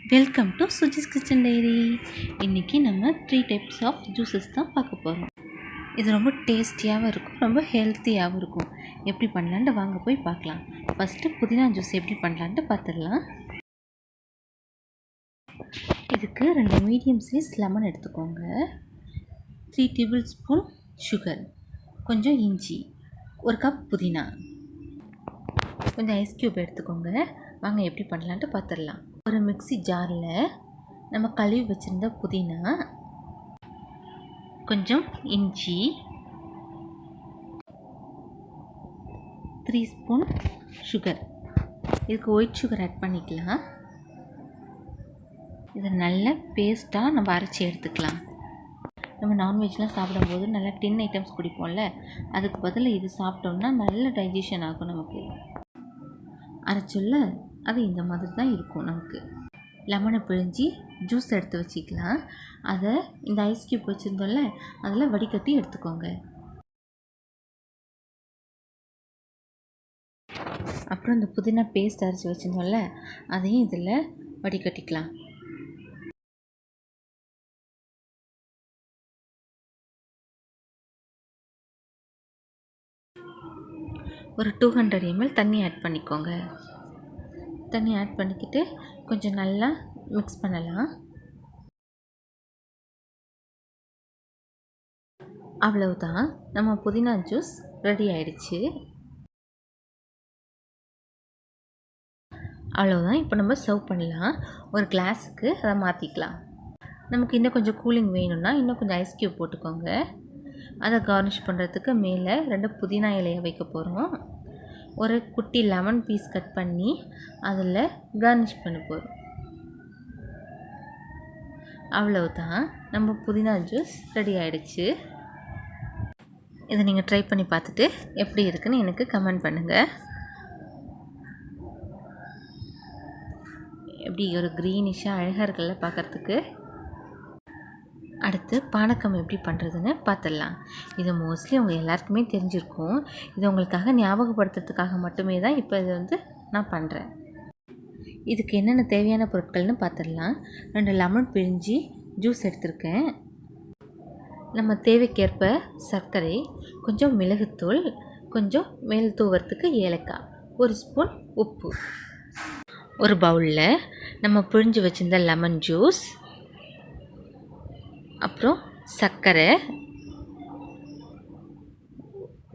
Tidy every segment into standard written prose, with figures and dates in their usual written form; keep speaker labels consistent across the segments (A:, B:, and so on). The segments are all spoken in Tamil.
A: Welcome to Suji's kitchen diary. இன்றைக்கி நம்ம 3 டைப்ஸ் ஆஃப் ஜூஸஸ் தான் பார்க்க போகிறோம். இது ரொம்ப டேஸ்டியாகவும் இருக்கும், ரொம்ப ஹெல்த்தியாகவும் இருக்கும். எப்படி பண்ணலான்ட்டு வாங்க போய் பார்க்கலாம். ஃபஸ்ட்டு புதினா ஜூஸ் எப்படி பண்ணலான்ட்டு பார்த்துடலாம். இதுக்கு 2 மீடியம் சைஸ் லெமன் எடுத்துக்கோங்க, 3 டேபிள் ஸ்பூன் சுகர், கொஞ்சம் இஞ்சி, 1 கப் புதினா, கொஞ்சம் ஐஸ் க்யூப் எடுத்துக்கோங்க. வாங்க எப்படி பண்ணலான்ட்டு பார்த்துடலாம். ஒரு மிக்ஸி ஜாரில் நம்ம கழுவி வச்சுருந்த புதினா, கொஞ்சம் இஞ்சி, 3 ஸ்பூன் சுகர், இதுக்கு ஒயிட் சுகர் ஆட் பண்ணிக்கலாம். இதை நல்ல பேஸ்ட்டாக நம்ம அரைச்சி எடுத்துக்கலாம். நம்ம நான்வெஜ்லாம் சாப்பிடும்போது நல்லா டின் ஐட்டம்ஸ் குடிப்போம்ல, அதுக்கு பதில் இது சாப்பிட்டோம்னா நல்ல டைஜஷன் ஆகும். நமக்கு அரைச்சொல்ல அது இந்த மாதிரி தான் இருக்கும். நமக்கு லெமனை பிழிஞ்சி ஜூஸ் எடுத்து வச்சிக்கலாம். அதை இந்த ஐஸ் க்யூப் வச்சுருந்தோம்ல, அதில் வடிகட்டி எடுத்துக்கோங்க. அப்புறம் இந்த புதினா பேஸ்ட் அரைச்சி வச்சுருந்தோம்ல, அதையும் இதில் வடிகட்டிக்கலாம். ஒரு 200 ml தண்ணி ஆட் பண்ணிக்கோங்க. தண்ணி ஆட் பண்ணிக்கிட்டு கொஞ்சம் நல்லா மிக்ஸ் பண்ணலாம். அவ்வளவுதான், நம்ம புதினா ஜூஸ் ரெடி ஆயிடுச்சு. அவ்வளவுதான், இப்போ நம்ம சர்வ் பண்ணலாம். ஒரு கிளாஸுக்கு அதை மாற்றிக்கலாம். நமக்கு இன்னும் கொஞ்சம் கூலிங் வேணும்னா இன்னும் கொஞ்சம் ஐஸ் க்யூப் போட்டுக்கோங்க. அதை கார்னிஷ் பண்ணுறதுக்கு மேலே 2 புதினா இலையை வைக்க போகிறோம். ஒரு குட்டி லெமன் பீஸ் கட் பண்ணி அதில் கார்னிஷ் பண்ண போகிறோம். அவ்வளவுதான், நம்ம புதினா ஜூஸ் ரெடி ஆகிடுச்சு. இதை நீங்கள் ட்ரை பண்ணி பார்த்துட்டு எப்படி இருக்குன்னு எனக்கு கமெண்ட் பண்ணுங்கள். எப்படி ஒரு க்ரீனிஷாக அழகாக இருக்குல்ல பார்க்குறதுக்கு. அடுத்து பானகம் எப்படி பண்ணுறதுன்னு பார்த்துடலாம். இது மோஸ்ட்லி உங்கள் எல்லாருக்குமே தெரிஞ்சிருக்கும். இது உங்களுக்காக ஞாபகப்படுத்துறதுக்காக மட்டுமே தான் இப்போ இது நான் பண்ணுறேன். இதுக்கு என்னென்ன தேவையான பொருட்கள்னு பார்த்துடலாம். 2 லெமன் பிழிஞ்சி ஜூஸ் எடுத்திருக்கேன். நம்ம தேவைக்கேற்ப சர்க்கரை, கொஞ்சம் மிளகுத்தூள், கொஞ்சம் மேல் தூவறதுக்கு ஏலக்காய், 1 ஸ்பூன் உப்பு. ஒரு பவுலில் நம்ம பிழிஞ்சு வச்சுருந்த லெமன் ஜூஸ், அப்புறம் சர்க்கரை,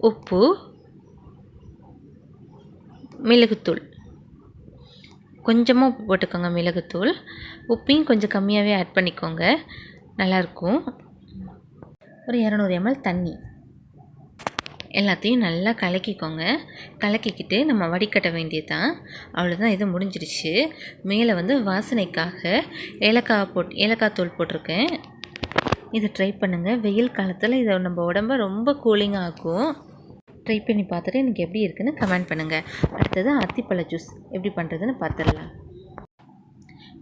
A: உப்பு, மிளகுத்தூள், கொஞ்சமாக உப்பு போட்டுக்கோங்க. மிளகுத்தூள் உப்பையும் கொஞ்சம் கம்மியாகவே ஆட் பண்ணிக்கோங்க, நல்லாயிருக்கும். ஒரு 200 ml தண்ணி, எல்லாத்தையும் நல்லா கலக்கிக்கோங்க. கலக்கிக்கிட்டு நம்ம வடிகட்ட வேண்டியது தான். அவ்வளோதான், இது முடிஞ்சிடுச்சு. மேலே வாசனைக்காக ஏலக்காய் தூள் போட்டிருக்கேன். இது ட்ரை பண்ணுங்கள். வெயில் காலத்தில் இதை நம்ம உடம்ப ரொம்ப கூலிங்காக ஆகும். ட்ரை பண்ணி பார்த்துட்டு எனக்கு எப்படி இருக்குன்னு கமெண்ட் பண்ணுங்கள். அடுத்தது அத்திப்பழ ஜூஸ் எப்படி பண்ணுறதுன்னு பார்த்துடலாம்.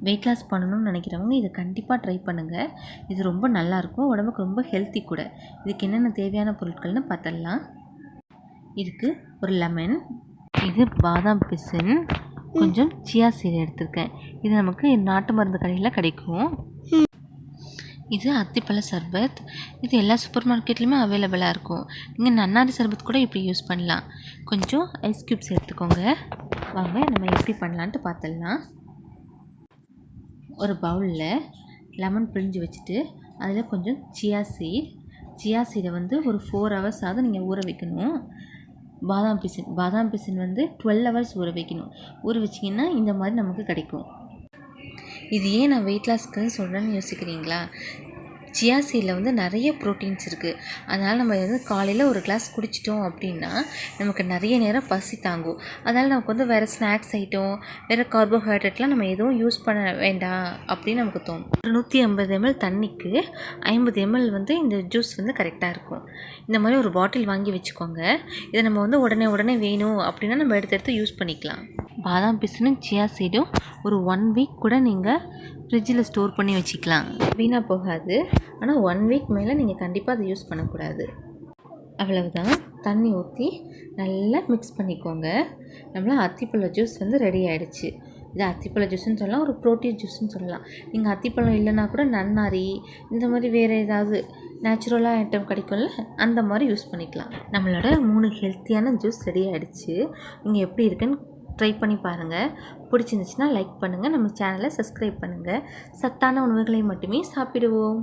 A: வெயிட் லாஸ் பண்ணணும்னு நினைக்கிறவங்க இதை கண்டிப்பாக ட்ரை பண்ணுங்கள். இது ரொம்ப நல்லாயிருக்கும், உடம்புக்கு ரொம்ப ஹெல்த்தி கூட. இதுக்கு என்னென்ன தேவையான பொருட்கள்னு பார்த்துடலாம். இதுக்கு ஒரு லெமன், இது பாதாம் பிசின், கொஞ்சம் சியா சீட் எடுத்திருக்கேன். இது நமக்கு நாட்டு மருந்து கடையில் கிடைக்கும். இது அத்திப்பழ சர்பத். இது எல்லா சூப்பர் மார்க்கெட்லேயுமே அவைலபிளாக இருக்கும். நீங்கள் நன்னாரி சர்பத் கூட இப்படி யூஸ் பண்ணலாம். கொஞ்சம் ஐஸ் க்யூப்ஸ் எடுத்துக்கோங்க. வாங்க நம்ம எப்படி பண்ணலான்ட்டு பார்த்துடலாம். ஒரு பவுலில் லெமன் பிழிஞ்சு வச்சுட்டு அதில் கொஞ்சம் சியா சீடை ஒரு 4 hours ஆகுது நீங்கள் ஊற வைக்கணும். பாதாம் பிசின் 12 hours ஊற வைக்கணும். ஊற வச்சிங்கன்னா இந்த மாதிரி நமக்கு கிடைக்கும். இது ஏன் நான் வெயிட் லாஸ்க்கு சொல்கிறேன்னு யோசிக்கிறீங்களா? சியா சீடில் நிறைய ப்ரோட்டீன்ஸ் இருக்குது. அதனால் நம்ம காலையில் ஒரு கிளாஸ் குடிச்சிட்டோம் அப்படின்னா நமக்கு நிறைய நேரம் பசி தாங்கும். அதனால் நமக்கு வேறு ஸ்நாக்ஸ் ஐட்டம், வேறு கார்போஹைட்ரேட்லாம் நம்ம எதுவும் யூஸ் பண்ண வேண்டாம் அப்படின்னு நமக்கு தோணும். ஒரு 150 ml தண்ணிக்கு 50 ml இந்த ஜூஸ் கரெக்டாக இருக்கும். இந்த மாதிரி ஒரு பாட்டில் வாங்கி வச்சுக்கோங்க. இதை நம்ம உடனே வேணும் அப்படின்னா நம்ம எடுத்து யூஸ் பண்ணிக்கலாம். பாதாம் பிசினும் சியா சீடும் ஒரு 1 week கூட நீங்கள் ஃப்ரிட்ஜில் ஸ்டோர் பண்ணி வச்சுக்கலாம், வீணாக போகாது. ஆனால் 1 week மேலே நீங்கள் கண்டிப்பாக அதை யூஸ் பண்ணக்கூடாது. அவ்வளவுதான், தண்ணி ஊற்றி நல்லா மிக்ஸ் பண்ணிக்கோங்க. நம்மள அத்திப்பழ ஜூஸ் ரெடி ஆகிடுச்சு. இது அத்திப்பழ ஜூஸ்ன்னு சொல்லலாம், ஒரு ப்ரோட்டீன் ஜூஸ்ன்னு சொல்லலாம். நீங்கள் அத்திப்பழம் இல்லைன்னா கூட நன்னாரி இந்த மாதிரி வேறு ஏதாவது நேச்சுரலாக ஐட்டம் கிடைக்கும்ல, அந்த மாதிரி யூஸ் பண்ணிக்கலாம். நம்மளோட 3 ஹெல்த்தியான ஜூஸ் ரெடி ஆகிடுச்சு. நீங்கள் எப்படி இருக்குன்னு ட்ரை பண்ணி பாருங்கள். பிடிச்சிருந்துச்சுன்னா லைக் பண்ணுங்கள், நம்ம சேனலை சப்ஸ்கிரைப் பண்ணுங்கள். சத்தான உணவுகளை மட்டுமே சாப்பிடுவோம்.